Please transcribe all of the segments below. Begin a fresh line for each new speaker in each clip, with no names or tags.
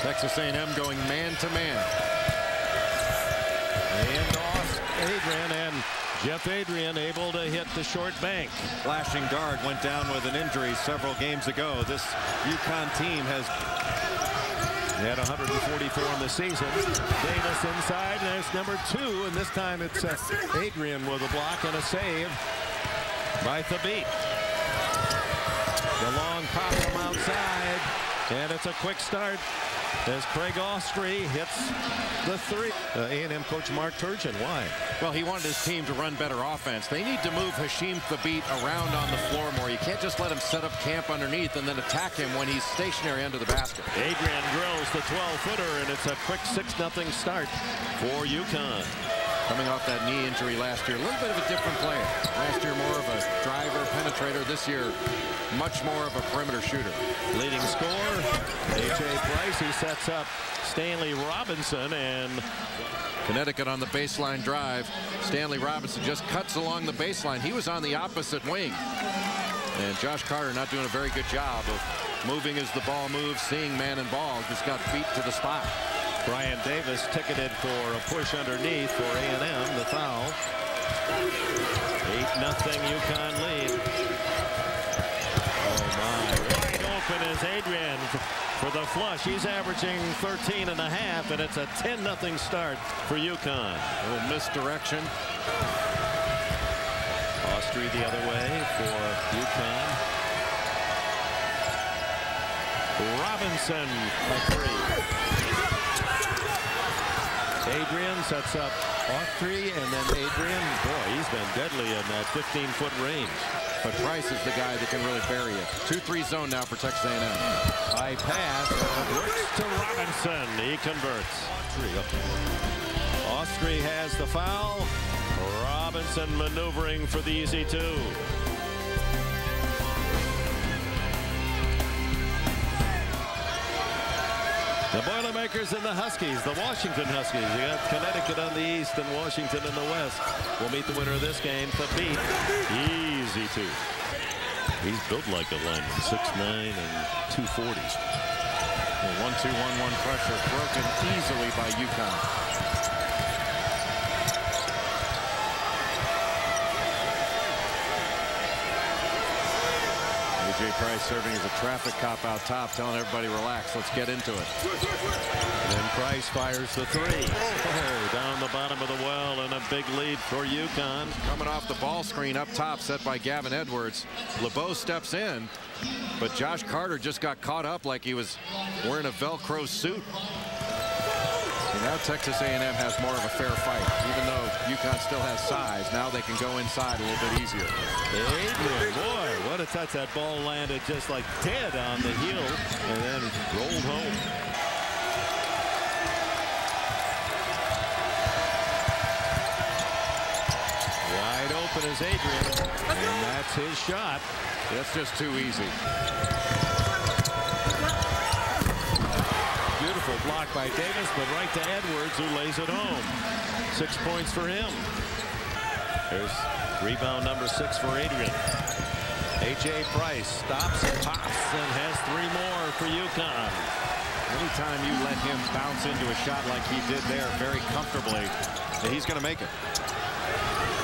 Texas A&M going man-to-man.
Handoff, Adrian, and Jeff Adrian able to hit the short bank.
Flashing guard went down with an injury several games ago. This UConn team has
had 144 in the season. Davis inside, and there's number 2, and this time it's Adrian with a block and a save by Thabit. The long pop from outside, and it's a quick start as Craig Austrie hits the 3. A&M coach Mark Turgeon, why?
Well, he wanted his team to run better offense. They need to move Hashim Thabit around on the floor more. You can't just let him set up camp underneath and then attack him when he's stationary under the basket.
Adrian drills the 12-footer, and it's a quick 6-0 start for UConn.
Coming off that knee injury last year, a little bit of a different player. Last year more of a driver, penetrator. This year much more of a perimeter shooter.
Leading scorer, H.A. Price. He sets up Stanley Robinson, and
Connecticut on the baseline drive. Stanley Robinson just cuts along the baseline. He was on the opposite wing. And Josh Carter not doing a very good job of moving as the ball moves, seeing man and ball. Just got beat to the spot.
Brian Davis ticketed for a push underneath for A&M. The foul. 8-0 UConn lead. Oh my! Wide open is Adrian for the flush. He's averaging 13.5, and it's a 10-0 start for UConn.
A little misdirection.
Austrie the other way for UConn. Robinson a 3. Adrian sets up Austrie, and then Adrian, boy, he's been deadly in that 15-foot range.
But Price is the guy that can really bury it. 2-3 zone now for Texas A&M.
High pass, works to Robinson. He converts. Austrie has the foul. Robinson maneuvering for the easy 2. The Boilermakers and the Huskies, the Washington Huskies. You got Connecticut on the east and Washington in the west. We'll meet the winner of this game, Thabit. Easy 2. He's built like a lineman, 6'9" and 240.
1-2-1-1 pressure broken easily by UConn. A.J. Price serving as a traffic cop out top, telling everybody relax, let's get into it.
And then Price fires the 3. Oh, down the bottom of the well, and a big lead for UConn.
Coming off the ball screen up top set by Gavin Edwards. LeBeau steps in, but Josh Carter just got caught up like he was wearing a Velcro suit. So now Texas A&M has more of a fair fight. Even though UConn still has size, now they can go inside a little bit easier.
Adrian, boy, what a touch. That ball landed just like dead on the heel and then rolled home. Wide open is Adrian, and that's his shot.
That's just too easy.
Beautiful block by Davis, but right to Edwards, who lays it home. 6 points for him. There's rebound number 6 for Adrian. A.J. Price stops and pops and has 3 more for UConn.
Anytime you let him bounce into a shot like he did there very comfortably, he's going to make it.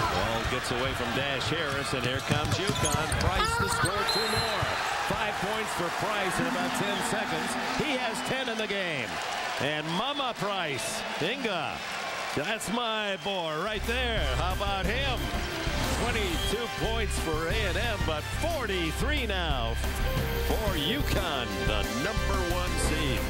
Ball gets away from Dash Harris, and here comes UConn. Price to score 2 more. 5 points for Price in about 10 seconds. He has 10 in the game. And Mama Price, Inga, that's my boy right there. How about him? 22 points for A&M, but 43 now for UConn, the #1 seed.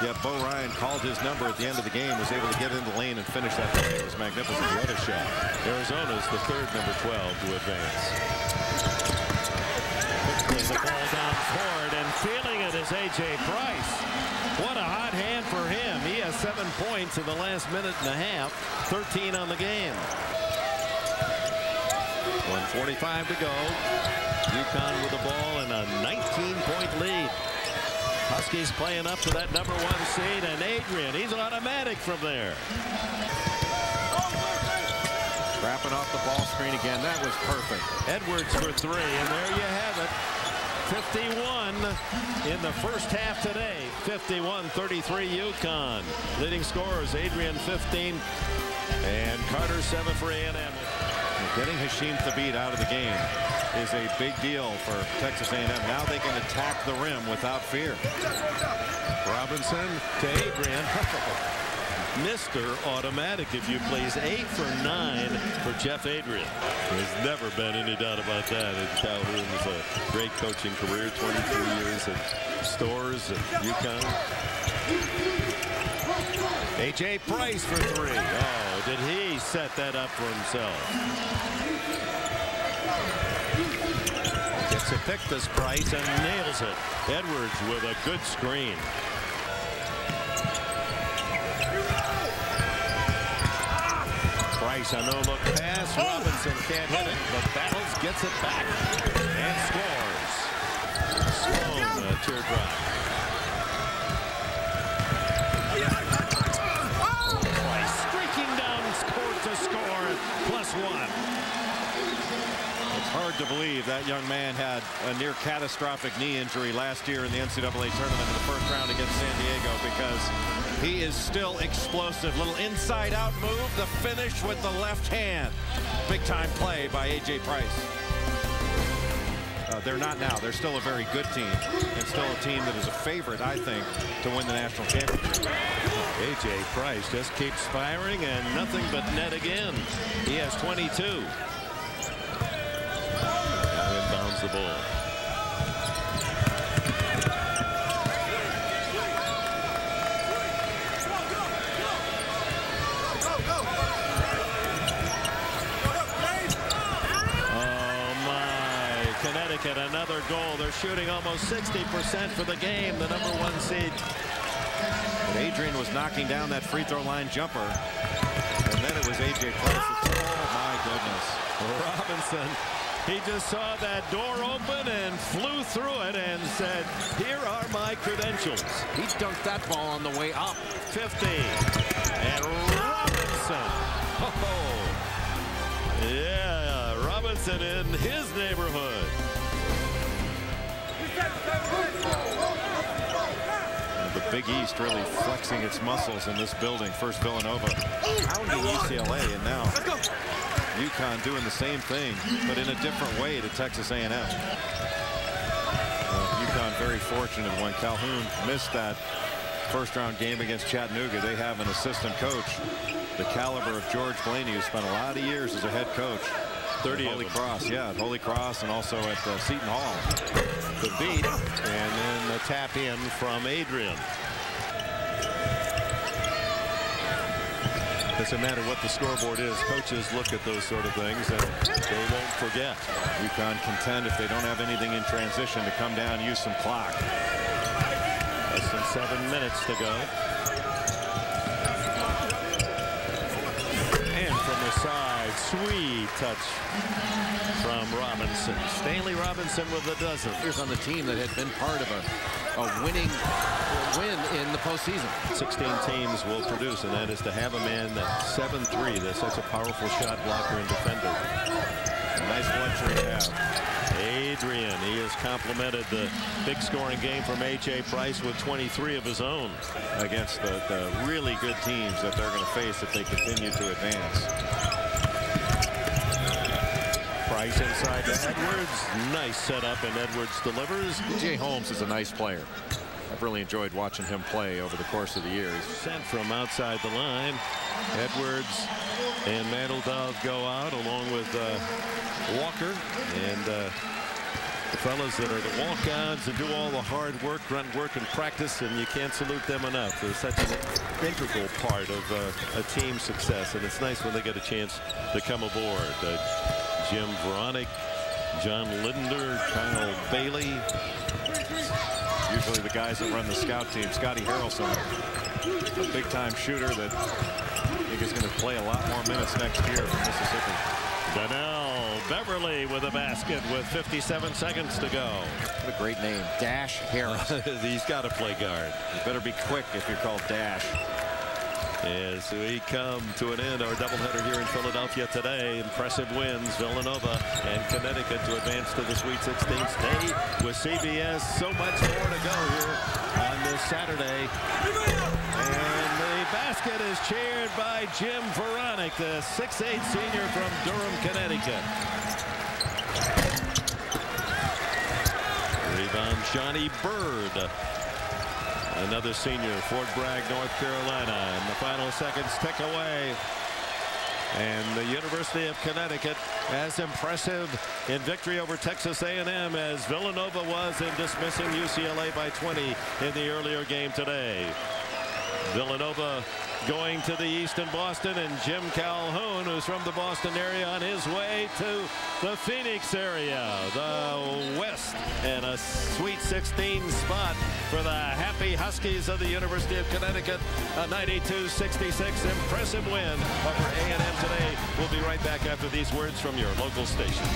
Yeah, Bo Ryan called his number at the end of the game, was able to get in the lane and finish that play. It was magnificent.
What a shot. Arizona's the 3rd number 12 to advance. The ball down forward, and feeling it is A.J. Price. What a hot hand for him. He has 7 points in the last minute and a half, 13 on the game. 1:45 to go. UConn with the ball and a 19-point lead. Huskies playing up to that #1 seed, and Adrian, he's automatic from there.
Wrapping off the ball screen again. That was perfect.
Edwards for 3, and there you have it. 51 in the first half today. 51-33 UConn. Leading scorers Adrian 15 and Carter 7 for A&M.
Getting Hashim Thabit out of the game is a big deal for Texas A&M. Now they can attack the rim without fear.
Robinson to Adrian. Mr. Automatic, if you please. 8 for 9 for Jeff Adrian. There's never been any doubt about that. And Calhoun was a great coaching career, 23 years at Stores at UConn. A.J. Price for 3. Oh, did he set that up for himself? Gets a pick, this Price, and nails it. Edwards with a good screen. Price, a no-look pass. Robinson can't hit it, but battles, gets it back, and scores. Sloan, teardrop. Price streaking down court to score, +1.
It's hard to believe that young man had a near catastrophic knee injury last year in the NCAA tournament in the first round against San Diego, because he is still explosive. Little inside-out move, the finish with the left hand. Big-time play by A.J. Price. They're not now. They're still a very good team, and still a team that is a favorite, I think, to win the national championship.
A.J. Price just keeps firing, and nothing but net again. He has 22. Now inbounds the ball. Connecticut, another goal. They're shooting almost 60% for the game, the #1 seed.
But Adrian was knocking down that free throw line jumper, and then it was A.J. Price. Oh my goodness.
Robinson, he just saw that door open and flew through it and said, here are my credentials.
He dunked that ball on the way up.
50. And Robinson. Oh, yeah, Robinson in his neighborhood.
The Big East really flexing its muscles in this building. First Villanova pounding UCLA, and now UConn doing the same thing, but in a different way to Texas A&M. UConn very fortunate when Calhoun missed that first-round game against Chattanooga. They have an assistant coach, the caliber of George Blaney, who spent a lot of years as a head coach.
30
at Holy Cross, yeah, at Holy Cross, and also at Seton Hall.
The beat, and then the tap in from Adrian. Doesn't matter what the scoreboard is, coaches look at those sort of things and they won't forget.
UConn contend, if they don't have anything in transition, to come down and use some clock.
Less than 7 minutes to go. And from the side, sweet touch from Robinson. Stanley Robinson with a dozen.
Here's on the team that had been part of a winning win in the postseason.
16 teams will produce, and that is to have a man that's 7'3", that's such a powerful shot blocker and defender.
A nice luxury to have.
Adrian, he has complemented the big scoring game from A.J. Price with 23 of his own.
Against the really good teams that they're going to face if they continue to advance.
Price inside to Edwards. Nice setup, and Edwards delivers.
Jay Holmes is a nice player. I've really enjoyed watching him play over the course of the years.
Sent from outside the line. Edwards and Manteldove go out along with Walker, and the fellas that are the walk-ons and do all the hard work, grunt work and practice, and you can't salute them enough. They're such an integral part of a team's success, and it's nice when they get a chance to come aboard. Jim Veronic, John Linder, Kyle Bailey.
Usually the guys that run the scout team. Scotty Harrelson, a big-time shooter that I think is going to play a lot more minutes next year for Mississippi.
Donnell Beverly with a basket with 57 seconds to go.
What a great name, Dash Harris.
He's got to play guard.
You better be quick if you're called Dash.
As we come to an end, our doubleheader here in Philadelphia today. Impressive wins, Villanova and Connecticut to advance to the Sweet 16. Stay with CBS. So much more to go here on this Saturday. And the basket is cheered by Jim Veronic, the 6'8" senior from Durham, Connecticut. Rebound, Johnny Bird. Another senior, Fort Bragg, North Carolina. And the final seconds tick away. And the University of Connecticut as impressive in victory over Texas A&M as Villanova was in dismissing UCLA by 20 in the earlier game today. Villanova going to the east in Boston, and Jim Calhoun, who's from the Boston area, on his way to the Phoenix area, the west, and a Sweet 16 spot for the happy Huskies of the University of Connecticut. A 92-66 impressive win over A&M today. We'll be right back after these words from your local station.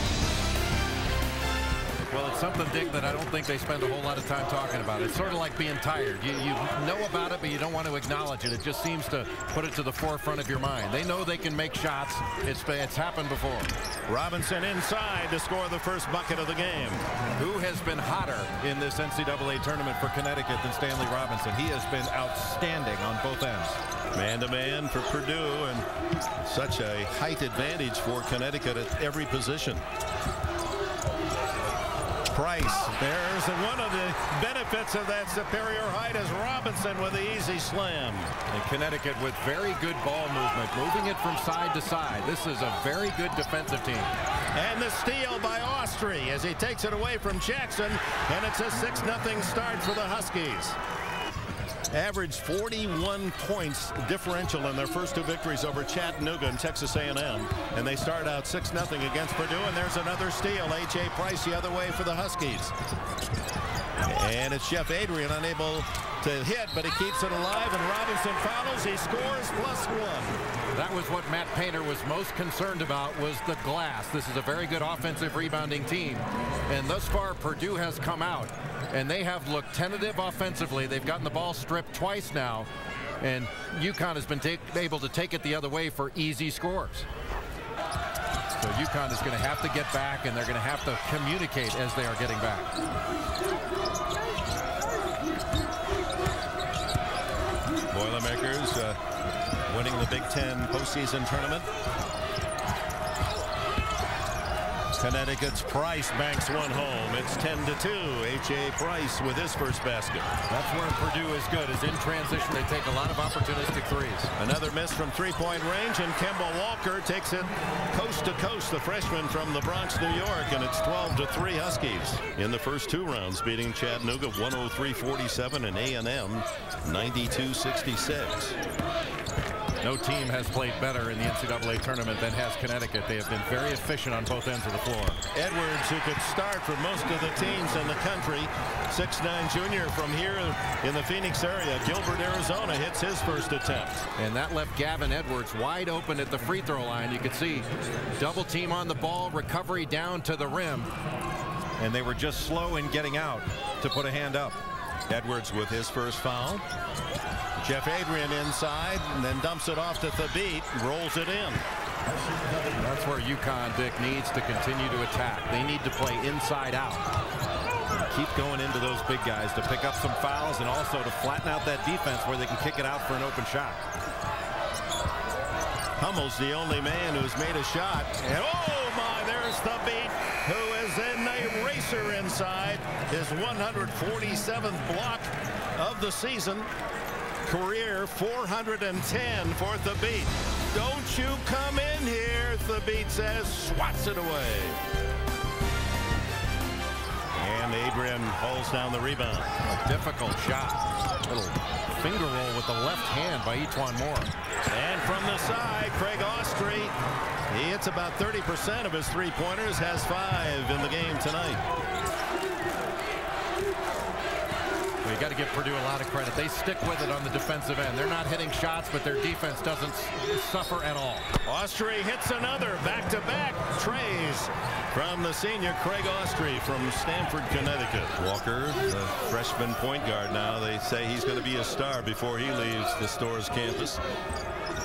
Well, it's something, Dick, that I don't think they spend a whole lot of time talking about. It's sort of like being tired. You know about it, but you don't want to acknowledge it. It just seems to put it to the forefront of your mind. They know they can make shots. It's happened before.
Robinson inside to score the first bucket of the game.
Who has been hotter in this NCAA tournament for Connecticut than Stanley Robinson? He has been outstanding on both ends.
Man-to-man for Purdue, and such a height advantage for Connecticut at every position. Price, there's one of the benefits of that superior height is Robinson with the easy slam.
And Connecticut with very good ball movement, moving it from side to side. This is a very good defensive team.
And the steal by Austri as he takes it away from Jackson, and it's a 6-0 start for the Huskies. Averaged 41 points differential in their first two victories over Chattanooga and Texas A&M. And they start out 6-0 against Purdue. And there's another steal. A.J. Price the other way for the Huskies. And it's Jeff Adrian unable to hit, but he keeps it alive. And Robinson follows. He scores +1.
That was what Matt Painter was most concerned about, was the glass. This is a very good offensive rebounding team. And thus far, Purdue has come out. And they have looked tentative offensively. They've gotten the ball stripped twice now. And UConn has been able to take it the other way for easy scores. So UConn is going to have to get back, and they're going to have to communicate as they are getting back.
Boilermakers winning the Big Ten postseason tournament. Connecticut's Price banks one home. It's 10-2. H.A. Price with his first basket.
That's where Purdue is good, is in transition. They take a lot of opportunistic threes.
Another miss from three-point range, and Kemba Walker takes it coast to coast, the freshman from the Bronx, New York, and it's 12-3 Huskies in the first two rounds, beating Chattanooga 103-47 and A&M 92-66.
No team has played better in the NCAA tournament than has Connecticut. They have been very efficient on both ends of the floor.
Edwards, who could start for most of the teams in the country, 6'9" junior from here in the Phoenix area. Gilbert, Arizona, hits his first attempt.
And that left Gavin Edwards wide open at the free throw line. You could see double team on the ball, recovery down to the rim. And they were just slow in getting out to put a hand up.
Edwards with his first foul. Jeff Adrian inside, and then dumps it off to Thabit, rolls it in.
That's where UConn, Dick, needs to continue to attack. They need to play inside out. And keep going into those big guys to pick up some fouls, and also to flatten out that defense where they can kick it out for an open shot.
Hummel's the only man who's made a shot. And oh my, there's Thabit, who is in a racer inside. His 147th block of the season. Career 410 for Thabit. Don't you come in here, Thabit says, swats it away. And Adrian pulls down the rebound.
A difficult shot. Little finger roll with the left hand by E'Twaun Moore.
And from the side, Craig Austri, he hits about 30% of his three-pointers, has 5 in the game tonight.
You got to give Purdue a lot of credit. They stick with it on the defensive end. They're not hitting shots, but their defense doesn't suffer at all.
Austrie hits another back-to-back trays from the senior Craig Austrie from Stamford, Connecticut. Walker, the freshman point guard now. They say he's going to be a star before he leaves the Storrs campus.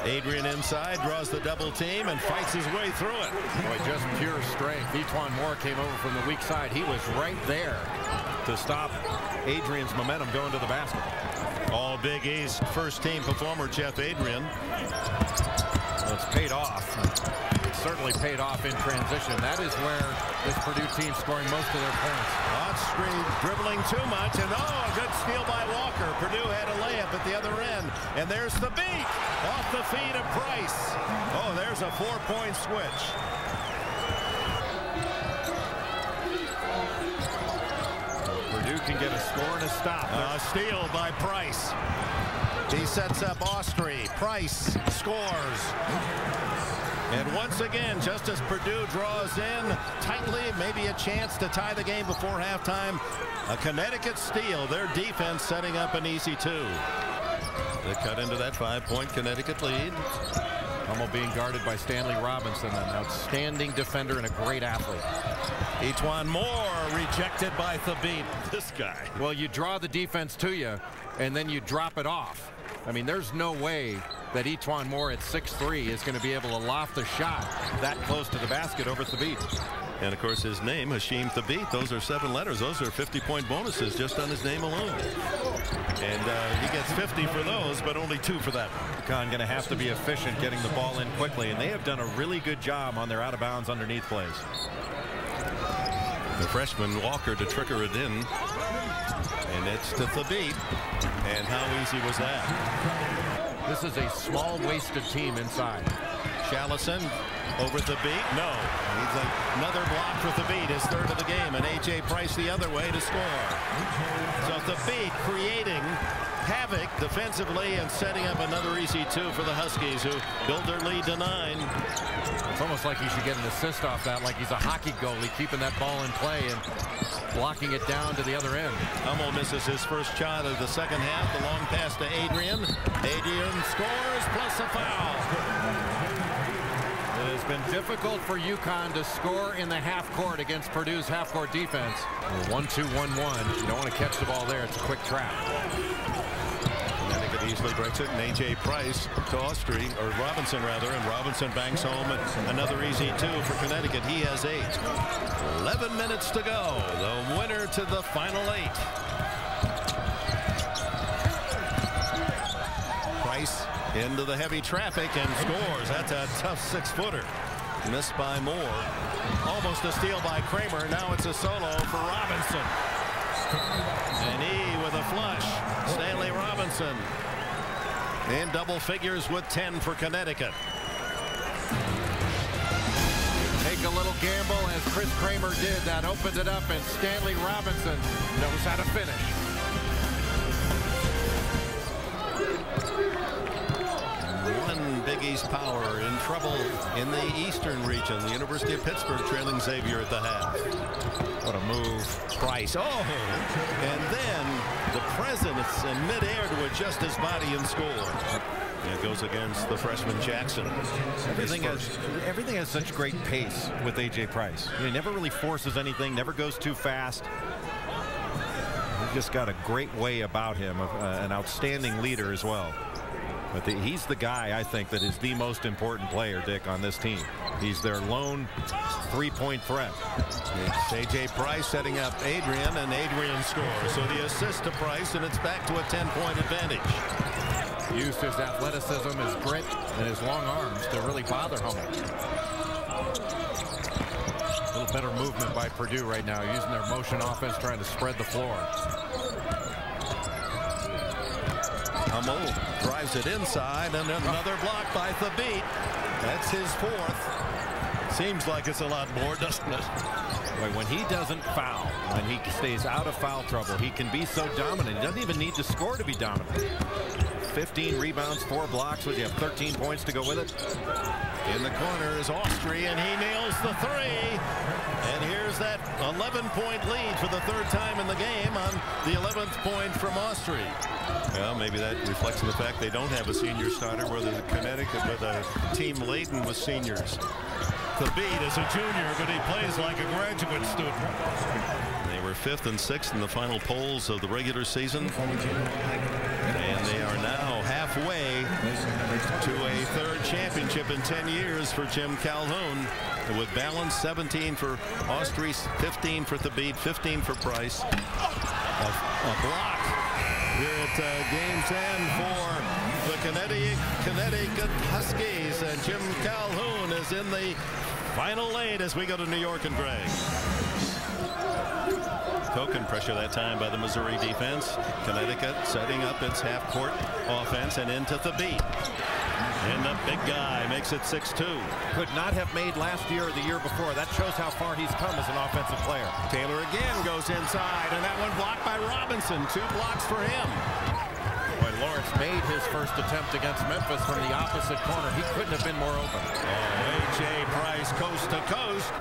Adrian inside, draws the double team and fights his way through it.
Boy, just pure strength. E'Twaun Moore came over from the weak side. He was right there to stop Adrian's momentum going to the basket.
All Big East first team performer Jeff Adrian.
Well, it's paid off. It certainly paid off in transition. That is where this Purdue team scoring most of their points.
Austrie dribbling too much, and a good steal by Walker. Purdue had a layup at the other end, and there's the beat off the feet of Price. Oh, there's a 4-point switch.
Purdue can get a score and a stop.
A steal by Price. He sets up Austrie. Price scores. And once again, just as Purdue draws in tightly, maybe a chance to tie the game before halftime, a Connecticut steal. Their defense setting up an easy 2. They cut into that 5-point Connecticut lead.
Hummel being guarded by Stanley Robinson, an outstanding defender and a great athlete.
E'Twaun Moore rejected by Thabit. This guy.
Well, you draw the defense to you, and then you drop it off. I mean, there's no way that E'Twaun Moore at 6'3" is going to be able to loft a shot that close to the basket over Thabit.
And of course his name, Hashim Thabit, those are 7 letters. Those are 50-point bonuses just on his name alone. And he gets 50 for those, but only 2 for that.
UConn going to have to be efficient getting the ball in quickly, and they have done a really good job on their out of bounds underneath plays.
The freshman Walker to trigger it in, and it's to Thabit. And how easy was that?
This is a small wasted team inside.
Chalison over Thabit. No. Needs another block for Thabit, his 3rd of the game, and A.J. Price the other way to score. So Thabit creating havoc defensively and setting up another easy 2 for the Huskies, who build their lead to 9.
It's almost like he should get an assist off that, like he's a hockey goalie, keeping that ball in play and blocking it down to the other end.
Hummel misses his first shot of the second half. The long pass to Adrian. Adrian scores plus a foul.
It has been difficult for UConn to score in the half court against Purdue's half court defense. 1-2-1-1. You don't want to catch the ball there. It's a quick trap.
Connecticut easily breaks it, and A.J. Price to Austrie, or Robinson rather, and Robinson banks home another easy 2 for Connecticut. He has 8. 11 minutes to go. The winner to the final 8. Price into the heavy traffic and scores. That's a tough 6-footer. Missed by Moore. Almost a steal by Kramer. Now it's a solo for Robinson. And he with a flush. Stanley Robinson in double figures with 10 for Connecticut.
Take a little gamble as Chris Kramer did. That opened it up, and Stanley Robinson knows how to finish.
One Big East power in trouble in the Eastern region. The University of Pittsburgh trailing Xavier at the half.
What a move.
Price. Oh! And then the presence in midair to adjust his body and score. It goes against the freshman Jackson.
Everything has such great pace with A.J. Price. He never really forces anything, never goes too fast. He's just got a great way about him, an outstanding leader as well. But he's the guy, I think, that is the most important player, Dick, on this team. He's their lone 3-point threat.
It's A.J. Price setting up Adrian, and Adrian scores. So the assist to Price, and it's back to a 10-point advantage.
Used his athleticism, his grit, and his long arms to really bother Hummel. A little better movement by Purdue right now, using their motion offense, trying to spread the floor.
Hummel drives it inside, and another block by Thabit. That's his 4th. Seems like it's a lot more, doesn't it?
When he doesn't foul, when he stays out of foul trouble, he can be so dominant. He doesn't even need to score to be dominant. 15 rebounds, 4 blocks. Would you have 13 points to go with it?
In the corner is Austri, and he nails the three. And here's that 11-point lead for the third time in the game on the 11th point from Austri. Well, maybe that reflects on the fact they don't have a senior starter, where there's Connecticut with a team laden with seniors. Thabit is a junior, but he plays like a graduate student. They were 5th and 6th in the final polls of the regular season. And they are now halfway to a third championship in 10 years for Jim Calhoun. With balance, 17 for Austri, 15 for Thabit, 15 for Price. A block here at game's end for the Connecticut Huskies. And Jim Calhoun is in the final lane as we go to New York and Gray. Token pressure that time by the Missouri defense. Connecticut setting up its half-court offense and into Thabit. And the big guy makes it 6-2.
Could not have made last year or the year before. That shows how far he's come as an offensive player.
Taylor again goes inside, and that one blocked by Robinson. 2 blocks for him.
Boy, Lawrence made his first attempt against Memphis from the opposite corner. He couldn't have been more open.
A.J. Price coast to coast.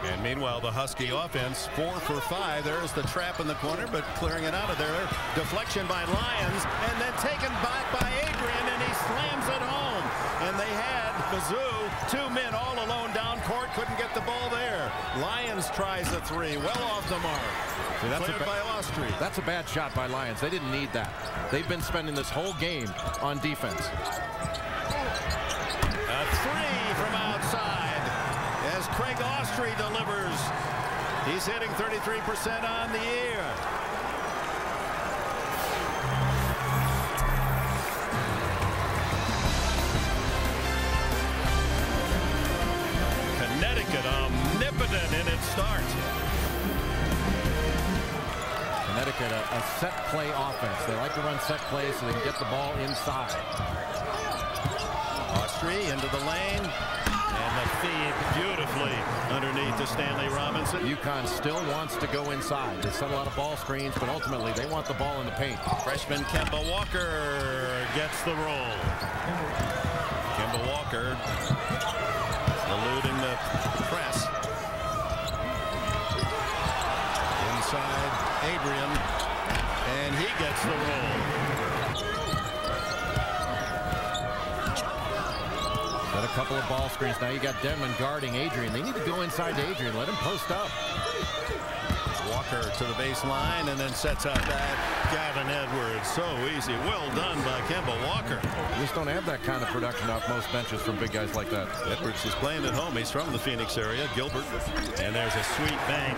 And meanwhile, the Husky offense 4 for 5. There's the trap in the corner, but clearing it out of there. Deflection by Lyons, and then taken back by Adrian, and he slams it home. And they had Mizzou, 2 men all alone down court, couldn't get the ball there. Lyons tries a 3, well off the mark.
See, that's
cleared by Austri.
That's a bad shot by Lyons. They didn't need that. They've been spending this whole game on defense.
A 3 from outside as Craig Austri delivers. He's hitting 33% on the year. Connecticut omnipotent in its start.
Connecticut, a set play offense. They like to run set plays so they can get the ball inside.
Austri into the lane. And the feed beautifully underneath to Stanley Robinson.
UConn still wants to go inside. They set a lot of ball screens, but ultimately they want the ball in the paint.
Freshman Kemba Walker gets the roll. Kemba Walker eluding the press. Inside Adrian, and he gets the roll.
Got a couple of ball screens. Now you got Denman guarding Adrian. They need to go inside to Adrian. Let him post up.
Walker to the baseline and then sets up that Gavin Edwards. So easy. Well done by Kemba Walker.
You just don't have that kind of production off most benches from big guys like that.
Edwards is playing at home. He's from the Phoenix area. Gilbert. And there's a sweet bank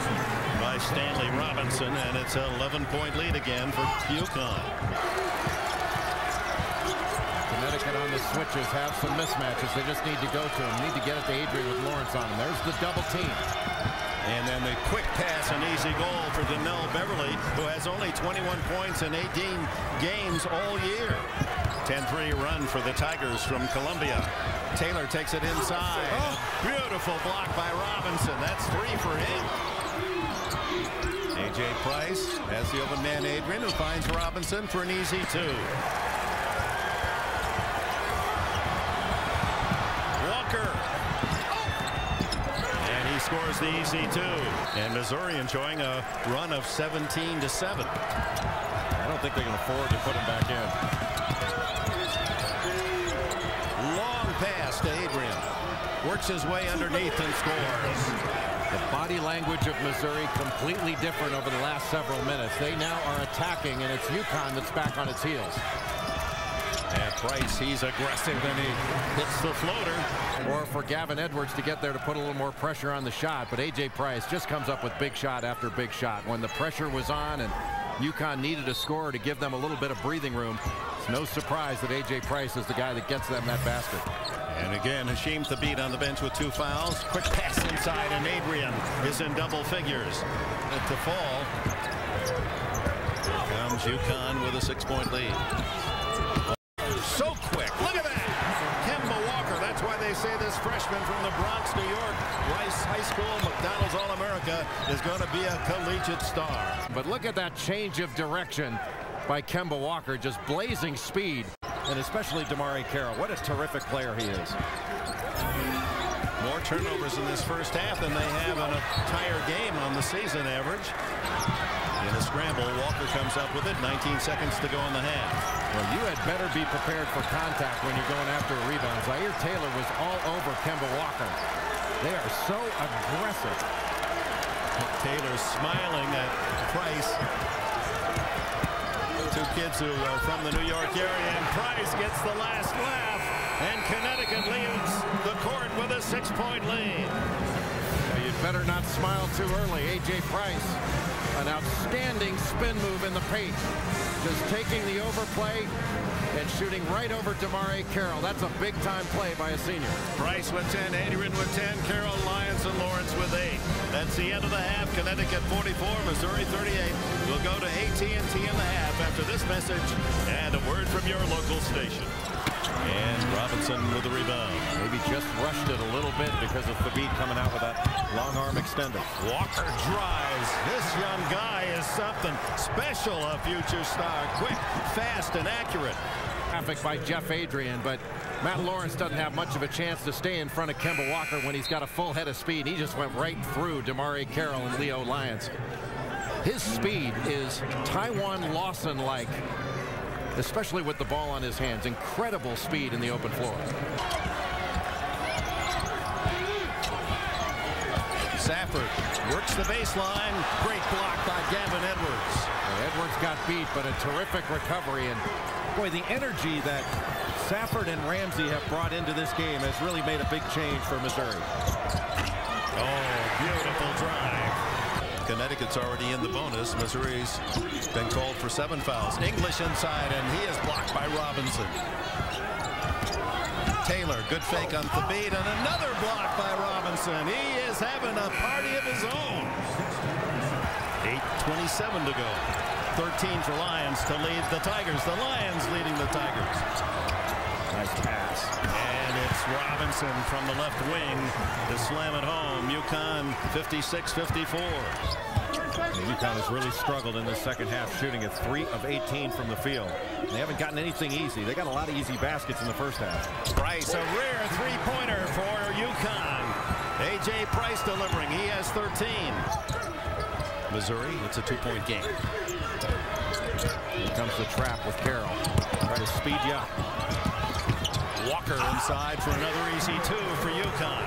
by Stanley Robinson. And it's an 11-point lead again for UConn.
Connecticut on the switches have some mismatches. They just need to go to him. Need to get it to Adrian with Lawrence on him. There's the double team.
And then the quick pass, an easy goal for Donnell Beverly, who has only 21 points in 18 games all year. 10-3 run for the Tigers from Columbia. Taylor takes it inside. Oh, beautiful block by Robinson. That's 3 for him. A.J. Price has the open man Adrian, who finds Robinson for an easy 2. Walker. And he scores the easy 2. And Missouri enjoying a run of 17-7.
I don't think they can afford to put him back in.
Long pass to Adrian. Works his way underneath and scores.
The body language of Missouri completely different over the last several minutes. They now are attacking, and it's UConn that's back on its heels.
At Price, he's aggressive, and he hits the floater.
Or for Gavin Edwards to get there to put a little more pressure on the shot, but A.J. Price just comes up with big shot after big shot. When the pressure was on and UConn needed a scorer to give them a little bit of breathing room, it's no surprise that A.J. Price is the guy that gets them that basket.
And again, Hasheem Thabit on the bench with 2 fouls. Quick pass inside, and Adrian is in double figures. At the fall, here comes UConn with a 6-point lead. So quick. Look at that. Kemba Walker. That's why they say this freshman from the Bronx, New York, Rice High School, McDonald's All-America, is going to be a collegiate star.
But look at that change of direction by Kemba Walker, just blazing speed, and especially Damari Carroll. What a terrific player he is.
More turnovers in this first half than they have an entire game on the season average. In a scramble, Walker comes up with it. 19 seconds to go in the half.
Well, you had better be prepared for contact when you're going after a rebound. Zaire Taylor was all over Kemba Walker. They are so aggressive.
Taylor smiling at Price. Two kids who are from the New York area, and Price gets the last laugh, and Connecticut leads the court with a 6-point lead.
Now, you'd better not smile too early. A.J. Price, an outstanding spin move in the paint, just taking the overplay and shooting right over DeMarie Carroll. That's a big-time play by a senior.
Price with 10, Adrian with 10, Carroll, Lyons, and Lawrence with 8. That's the end of the half. Connecticut 44, Missouri 38. We'll go to AT&T in the half after this message and a word from your local station. And Robinson with the rebound.
Maybe just rushed it a little bit because of Thabit coming out with that long arm extender.
Walker drives. This young guy is something special, a future star. Quick, fast, and accurate.
Traffic by Jeff Adrian, but Matt Lawrence doesn't have much of a chance to stay in front of Kemba Walker when he's got a full head of speed. He just went right through DeMarie Carroll and Leo Lyons. His speed is Taiwan Lawson-like, especially with the ball on his hands. Incredible speed in the open floor.
Safford works the baseline. Great block by Gavin Edwards.
Well, Edwards got beat, but a terrific recovery. And boy, the energy that Safford and Ramsey have brought into this game has really made a big change for Missouri.
Oh, beautiful drive. Connecticut's already in the bonus. Missouri's been called for 7 fouls. English inside, and he is blocked by Robinson. Taylor, good fake on Thabit, and another block by Robinson. He is having a party of his own. 8:27 to go. 13 for Lyons to lead the Tigers. The Lions leading the Tigers.
Nice pass.
And it's Robinson from the left wing to slam it home. UConn 56-54.
UConn has really struggled in this second half, shooting at 3 of 18 from the field. They haven't gotten anything easy. They got a lot of easy baskets in the first half.
Price, a rare three-pointer for UConn. A.J. Price delivering. He has 13. Missouri, it's a 2-point game.
Here comes the trap with Carroll. Try to speed you up.
Walker inside for another easy 2 for UConn.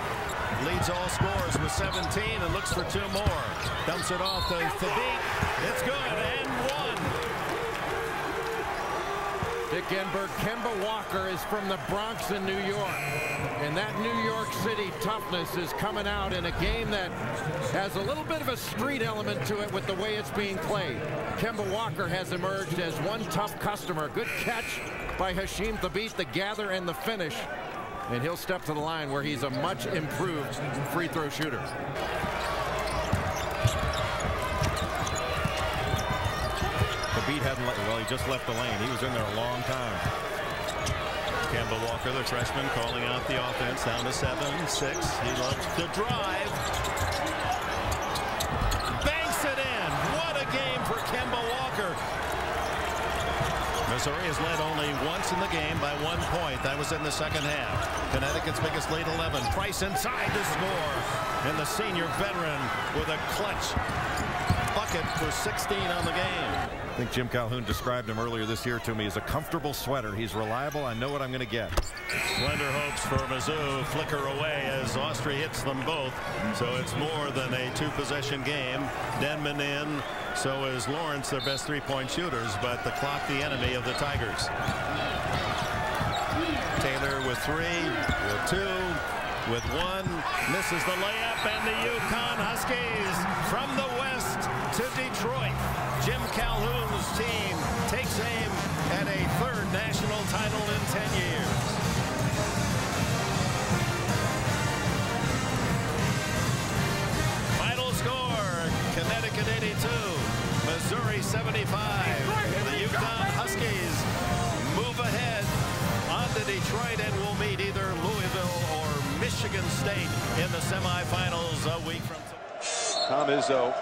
Leads all scorers with 17 and looks for 2 more. Dumps it off to Thabit. It's good, and 1.
Dick Enberg, Kemba Walker is from the Bronx in New York. And that New York City toughness is coming out in a game that has a little bit of a street element to it with the way it's being played. Kemba Walker has emerged as one tough customer. Good catch by Hasheem Thabit, the gather and the finish. And he'll step to the line where he's a much improved free throw shooter. Thabit hadn't he just left the lane. He was in there a long time.
Kemba Walker, the freshman, calling out the offense down to 7-6. He loves to drive. Banks it in. What a game for Kemba Walker. Missouri has led only once in the game by 1 point. That was in the second half. Connecticut's biggest lead, 11. Price inside to score. And the senior veteran with a clutch bucket for 16 on the game.
I think Jim Calhoun described him earlier this year to me as a comfortable sweater. He's reliable. I know what I'm going to get.
Slender hopes for Mizzou flicker away as Austria hits them both. So it's more than a 2-possession game. Denman in. So is Lawrence, their best 3-point shooters, but the clock the enemy of the Tigers. Taylor with 3, with 2, with 1, misses the layup, and the UConn Huskies from the west to Detroit. Jim Calhoun's team takes aim at a 3rd national title in 10 years. Final score, Connecticut 82, Missouri 75. The UConn Huskies move ahead on to Detroit and will meet either Louisville or Michigan State in the semifinals a week from today.
Tom Izzo,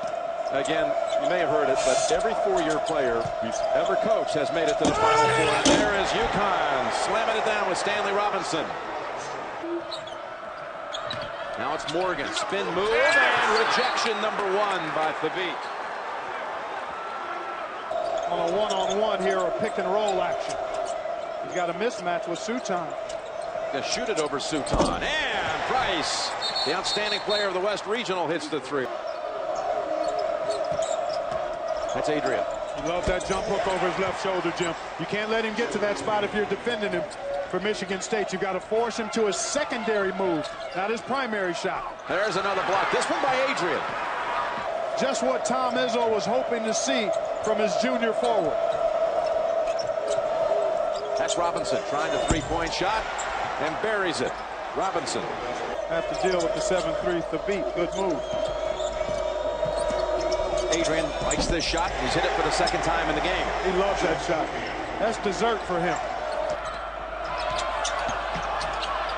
again, you may have heard it, but every 4-year player he's ever coached has made it to the Final Four. And there is UConn slamming it down with Stanley Robinson. Now it's Morgan. Spin move and rejection number 1 by Thabit.
On a one-on-one here, or pick and roll action. He's got a mismatch with Suton.
Gonna shoot it over Suton. And Price, the outstanding player of the West Regional, hits the 3. That's Adrian.
He loves that jump hook over his left shoulder, Jim. You can't let him get to that spot if you're defending him. For Michigan State, you got to force him to a secondary move, not his primary shot.
There's another block. This one by Adrian.
Just what Tom Izzo was hoping to see from his junior forward.
That's Robinson trying the three-point shot and buries it. Robinson.
Have to deal with the 7-3 Thabit. Good move.
Adrian likes this shot. He's hit it for the 2nd time in the game.
He loves that shot. That's dessert for him.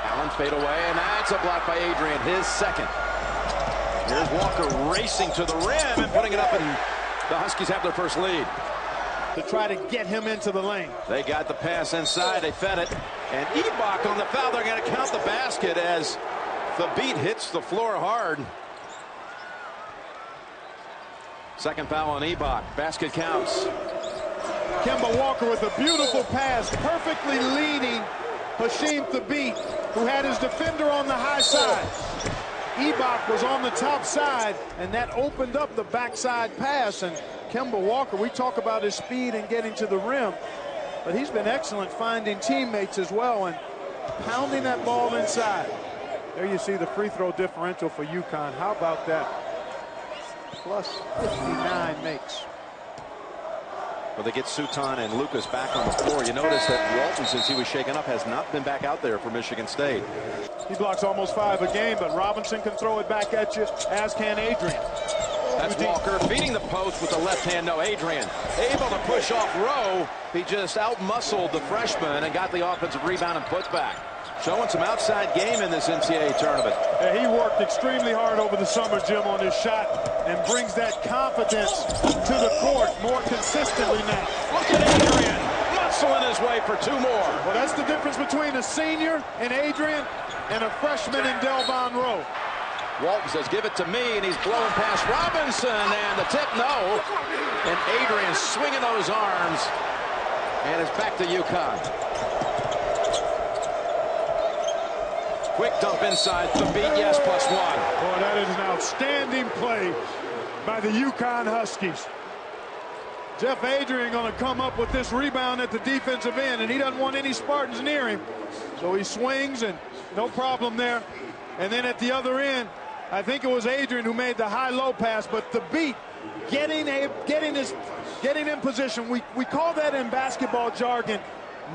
Allen fade away, and that's a block by Adrian, his 2nd. Here's Walker racing to the rim and putting it up, and the Huskies have their first lead.
To try to get him into the lane.
They got the pass inside. They fed it. And Ebok on the foul. They're going to count the basket as Thabit hits the floor hard. 2nd foul on Ebok. Basket counts.
Kemba Walker with a beautiful pass, perfectly leading Hasheem Thabit, who had his defender on the high side. Ebok was on the top side, and that opened up the backside pass. And Kemba Walker, we talk about his speed and getting to the rim, but he's been excellent finding teammates as well and pounding that ball inside. There you see the free throw differential for UConn. How about that? Plus 59 makes.
Well, they get Suton and Lucas back on the floor. You notice that Walton, since he was shaken up, has not been back out there for Michigan State.
He blocks almost 5 a game, but Robinson can throw it back at you, as can Adrian.
That's Walker beating the post with the left hand. No, Adrian able to push off Rowe. He just out-muscled the freshman and got the offensive rebound and putback. Showing some outside game in this NCAA tournament.
Yeah, he worked extremely hard over the summer, Jim, on his shot and brings that confidence to the court more consistently now.
Look at Adrian muscling his way for 2 more.
Well, that's the difference between a senior in Adrian and a freshman in Delvon Rowe.
Walton says, give it to me, and he's blowing past Robinson, and the tip, no. And Adrian swinging those arms, and it's back to UConn. Quick dump inside, Thabit, yes, +1.
Boy, that is an outstanding play by the UConn Huskies. Jeff Adrian going to come up with this rebound at the defensive end, and he doesn't want any Spartans near him. So he swings, and no problem there. And then at the other end, I think it was Adrian who made the high-low pass, but Thabit getting in position. We call that in basketball jargon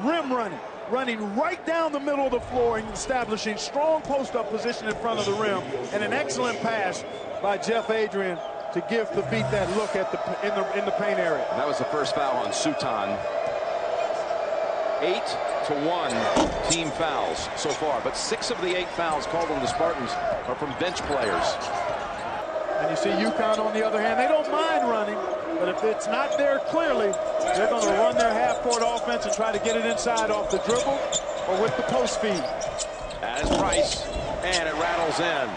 rim running. Running right down the middle of the floor and establishing strong post-up position in front of the rim, and an excellent pass by Jeff Adrian to give Thabit that look at in the paint area.
And that was the first foul on Suton. 8-1 team fouls so far, but 6 of the 8 fouls called on the Spartans are from bench players.
And you see UConn on the other hand, they don't mind running, but if it's not there clearly, they're going to run their half-court offense and try to get it inside off the dribble or with the post feed.
As Price, and it rattles in.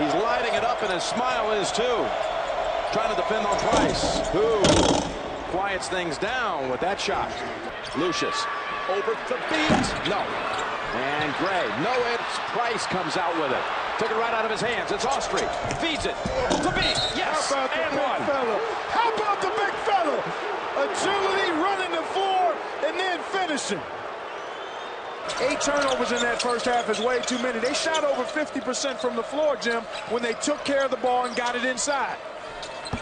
He's lighting it up, and his smile is too. Trying to defend on Price, who quiets things down with that shot. Lucius over Thabit. No. And Gray. No, it's Price comes out with it. Took it right out of his hands. It's Austri. Feeds it. Thabit. Yes.
How about the
and
big
1.
fella? How about the big fella? Agility, running the floor, and then finishing. 8 turnovers in that first half is way too many. They shot over 50% from the floor, Jim, when they took care of the ball and got it inside.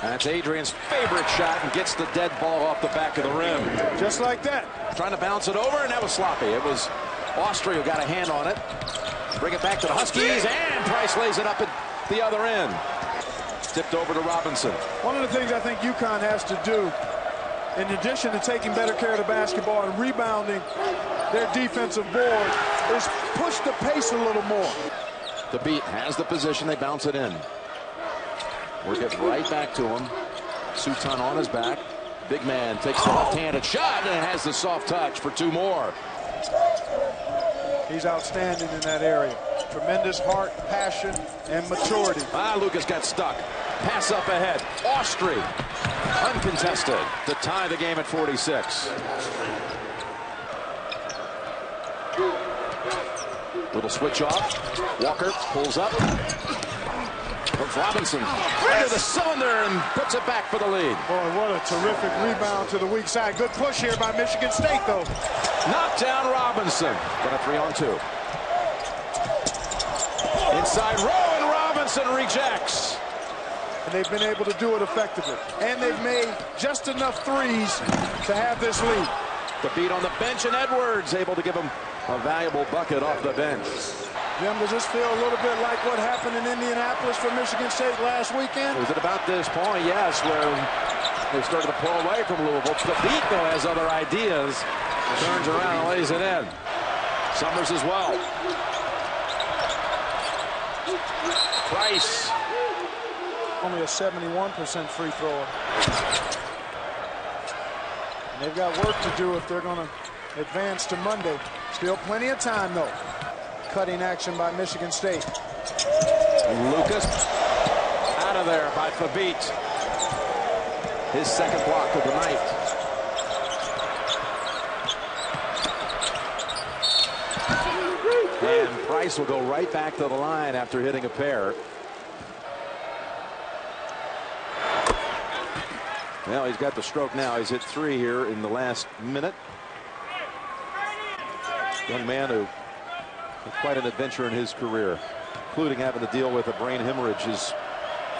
That's Adrian's favorite shot and gets the dead ball off the back of the rim.
Just like that.
Trying to bounce it over, and that was sloppy. It was Austri who got a hand on it. Bring it back to the Huskies, and Price lays it up at the other end. Tipped over to Robinson.
One of the things I think UConn has to do, in addition to taking better care of the basketball and rebounding their defensive board, is push the pace a little more.
Thabit has the position. They bounce it in. Work it right back to him. Suton on his back. Big man takes the left-handed shot and has the soft touch for 2 more.
He's outstanding in that area. Tremendous heart, passion, and maturity.
Lucas got stuck. Pass up ahead. Austri, uncontested, to tie the game at 46. Little switch off. Walker pulls up. Of Robinson into the cylinder and puts it back for the lead.
Boy, what a terrific rebound to the weak side. Good push here by Michigan State, though.
Knocked down Robinson. Got a 3-on-2. Inside row, and Robinson rejects.
And they've been able to do it effectively. And they've made just enough threes to have this lead.
The beat on the bench, and Edwards able to give him a valuable bucket off the bench.
Jim, does this feel a little bit like what happened in Indianapolis for Michigan State last weekend?
Was it about this point? Yes, where they started to pull away from Louisville. The beat, though, has other ideas. Turns around and lays it in. Summers as well. Price.
Only a 71% free thrower. And they've got work to do if they're going to advance to Monday. Still plenty of time, though. Cutting action by Michigan State.
Lucas out of there by Fabit. His second block of the night. And Price will go right back to the line after hitting a pair. Well, he's got the stroke now. He's hit 3 here in the last minute. Young man who had quite an adventure in his career, including having to deal with a brain hemorrhage his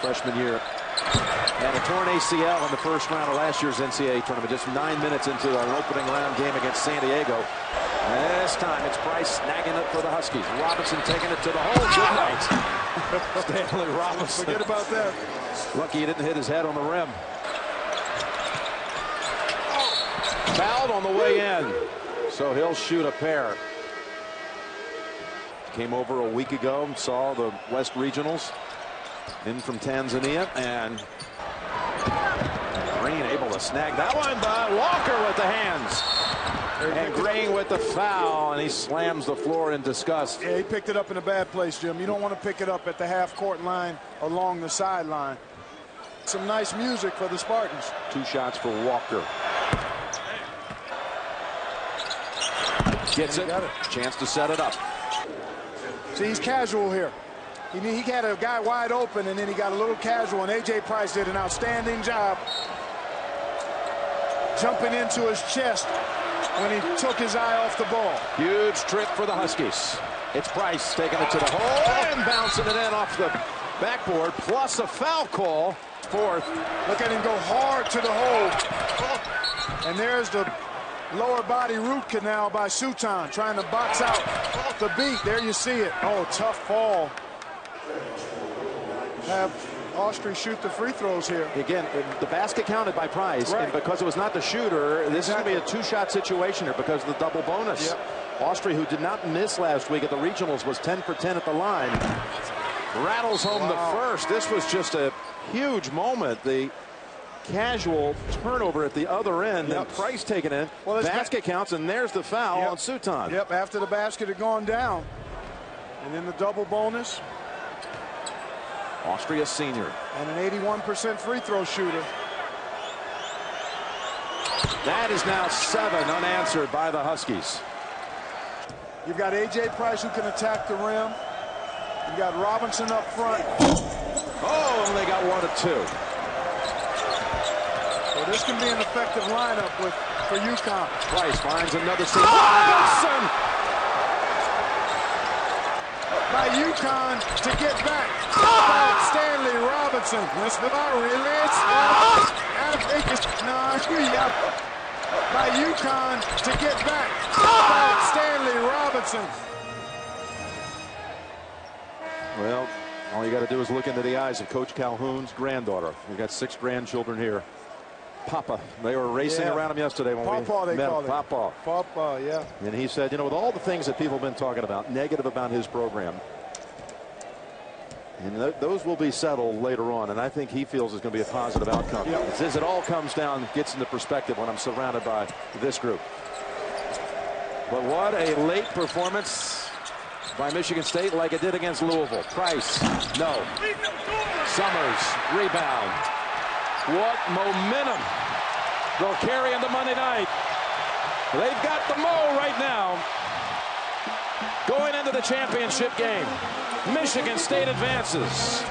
freshman year. And a torn ACL in the first round of last year's NCAA tournament, just 9 minutes into an opening round game against San Diego. And this time it's Price snagging it for the Huskies. Robinson taking it to the hole. Good night. Stanley Robinson.
Forget about that.
Lucky he didn't hit his head on the rim. Fouled on the way in, so he'll shoot a pair. Came over a week ago and saw the West Regionals in from Tanzania, and Green able to snag that one, but Walker with the hands. And Green with the foul, and he slams the floor in disgust.
Yeah, he picked it up in a bad place, Jim. You don't want to pick it up at the half-court line along the sideline. Some nice music for the Spartans.
2 shots for Walker. Gets it. Chance to set it up.
See, he's casual here. He had a guy wide open, and then he got a little casual, and A.J. Price did an outstanding job jumping into his chest when he took his eye off the ball.
Huge trip for the Huskies. It's Price taking it to the hole and bouncing it in off the backboard, plus a foul call. 4th.
Look at him go hard to the hole. And there's the lower body root canal by Suton, trying to box out the beat. There you see it. Oh, tough fall. Have Austri shoot the free throws here.
Again, the basket counted by Price,
right.
And because it was not the shooter, this is going to be a 2-shot situation here because of the double bonus.
Yep.
Austri, who did not miss last week at the regionals, was 10 for 10 at the line. Rattles home the first. This was just a huge moment. The casual turnover at the other end, and Price taking it. Well, basket counts, and there's the foul on Suton.
Yep, after the basket had gone down. And then the double bonus.
Austria senior.
And an 81% free throw shooter.
That is now 7 unanswered by the Huskies.
You've got A.J. Price who can attack the rim. You've got Robinson up front.
Oh, and they got 1 of 2.
So this can be an effective lineup for UConn.
Price finds another seam. Robinson!
By UConn to get back. Stanley Robinson. That's not really. By UConn to get back. Stanley Robinson.
Well, all you got to do is look into the eyes of Coach Calhoun's granddaughter. We've got 6 grandchildren here. Papa. They were racing around him yesterday when
Papa,
we met him.
Papa. Papa, yeah.
And he said, you know, with all the things that people have been talking about, negative about his program, and those will be settled later on, and I think he feels it's going to be a positive outcome.
Yep.
It says it all comes down, gets into perspective when I'm surrounded by this group. But what a late performance by Michigan State like it did against Louisville. Price, no. Summers, rebound. What momentum. They'll carry into Monday night. They've got the mo right now. Going into the championship game. Michigan State advances.